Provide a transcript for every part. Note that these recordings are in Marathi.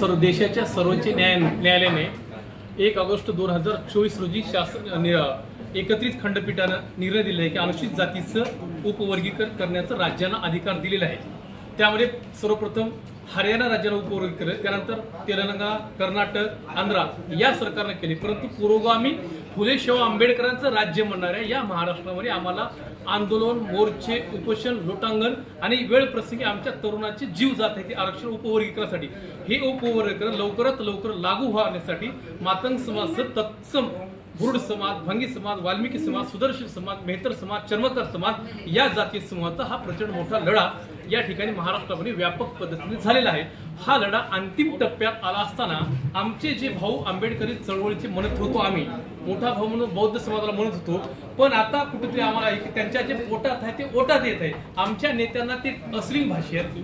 देशाच्या सर्वोच्च न्यायालयाने 1 ऑगस्ट 2024 रोजी एकत्रित खंडपीठानं निर्णय दिला आहे की अनुसूचित जातीचं उपवर्गीकरण करण्याचा राज्यांना अधिकार दिलेला आहे। त्यामध्ये सर्वप्रथम हरियाणा राज्याला उपवर्गीकरण, त्यानंतर तेलंगणा, कर्नाटक, आंध्र या सरकारने केले। परंतु पुरोगामी फुले शाहू आंबेडकरांचं राज्य म्हणणाऱ्या या महाराष्ट्रामध्ये आम्हाला आंदोलन, मोर्चे, उपोषण, लोटांगण आणि वेळ प्रसंगी आमच्या तरुणाचे जीव जात आहे ते आरक्षण उपवर्गीकरणासाठी। हे उपवर्गीकरण लवकरात लवकर लागू होण्यासाठी मातंग समाज, तत्सम, गुरुड समाज, भंगी समाज, वाल्मिकी समाज, सुदर्शन समाज, मेहतर समाज, चर्मकार समाज या जातीय समूहाचा हा प्रचंड मोठा लढा या ठिकाणी महाराष्ट्रामध्ये व्यापक पद्धतीने झालेला आहे। हा लढा अंतिम टप्प्यात आला असताना आमचे जे भाऊ आंबेडकरी चळवळीचे म्हणत होतो, आम्ही मोठा भाऊ म्हणून बौद्ध समाजाला म्हणत होतो, पण आता कुठेतरी आम्हाला त्यांच्या जे पोटात आहे ते ओटात येत आहे। आमच्या नेत्यांना ते अश्लील भाषेत,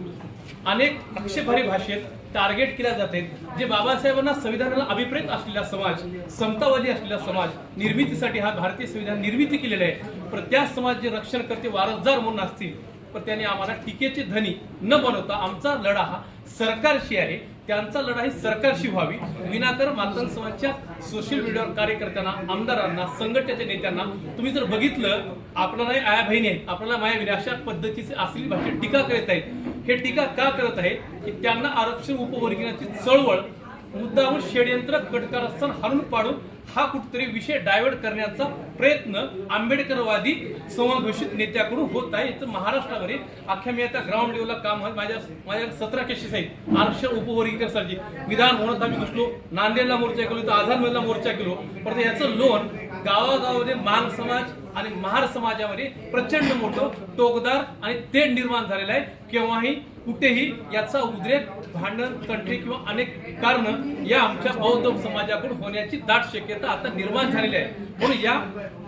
अनेक आक्षेपार्ह भाषेत टार्गेट केल्या जाते। जे बाबासाहेबांना संविधानाला अभिप्रेत असलेला समाज, समतावादी असलेला समाज, निर्मितीसाठी हा भारतीय संविधान निर्मिती केलेला आहे, पण त्या समाजाचे रक्षण करते वारसदार म्हणून असतील, पण त्यांनी आम्हाला टीकेचे धनी न बनवता आमचा लढा हा सरकारशी आहे, त्यांचा लढा ही सरकारशी व्हावी। विनाकारण मातंग समाजाच्या सोशल मीडियावर कार्यकर्त्यांना, आमदारांना, संघटनेच्या नेत्यांना तुम्ही जर बघितलं, आपल्याला आया बहिणी आहेत, आपल्याला माया अशा पद्धतीचे असली भाषेत टीका करत आहेत। हे टीका का करत आहे की त्यांना आरक्षण उपवर्गीकरणाची चळवळ मुद्दामून षड्यंत्र कटकारस्थान हाणून पाडून हा कुठतरी विषय डायव्हर्ट करण्याचा प्रयत्न आंबेडकरवादी समाजघोषित नेत्याकडून होत आहे। याचं महाराष्ट्रामध्ये अख्ख्या मी आता ग्राउंड लेवलला काम आहे। माझ्या 17 केसेस आहेत आरक्षण उपवर्गीकरणासाठी। विधान भवनात आम्ही घुसलो, नांदेडला मोर्चा केलो, तर आझादमधला मोर्चा केलो, पण याचं लोन गावागावामध्ये मांग समाज आणि महार समाजामध्ये प्रचंड मोठं टोकदार आणि तेढ निर्माण झालेलं आहे। केव्हाही कुठेही याचा उद्रेक, भांडण, तंटे किंवा अनेक कारण या आमच्या बौद्ध समाजाकडून होण्याची दाट शक्यता आता निर्माण झालेली आहे। म्हणून या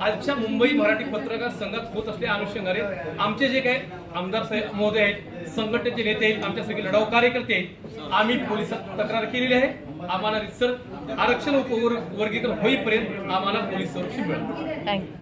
आजच्या मुंबई मराठी पत्रकार संघात होत असलेल्या अनुषंगाने आमचे जे काही आमदार साहेब महोदय आहेत, संघटनेचे नेते आहेत, आमच्या सगळे लढाऊ कार्यकर्ते आहेत, आम्ही पोलिसात तक्रार केलेली आहे। आम्हाला रितसर आरक्षण उपवर्गीकरण होईपर्यंत आम्हाला पोलीस संरक्षण मिळेल।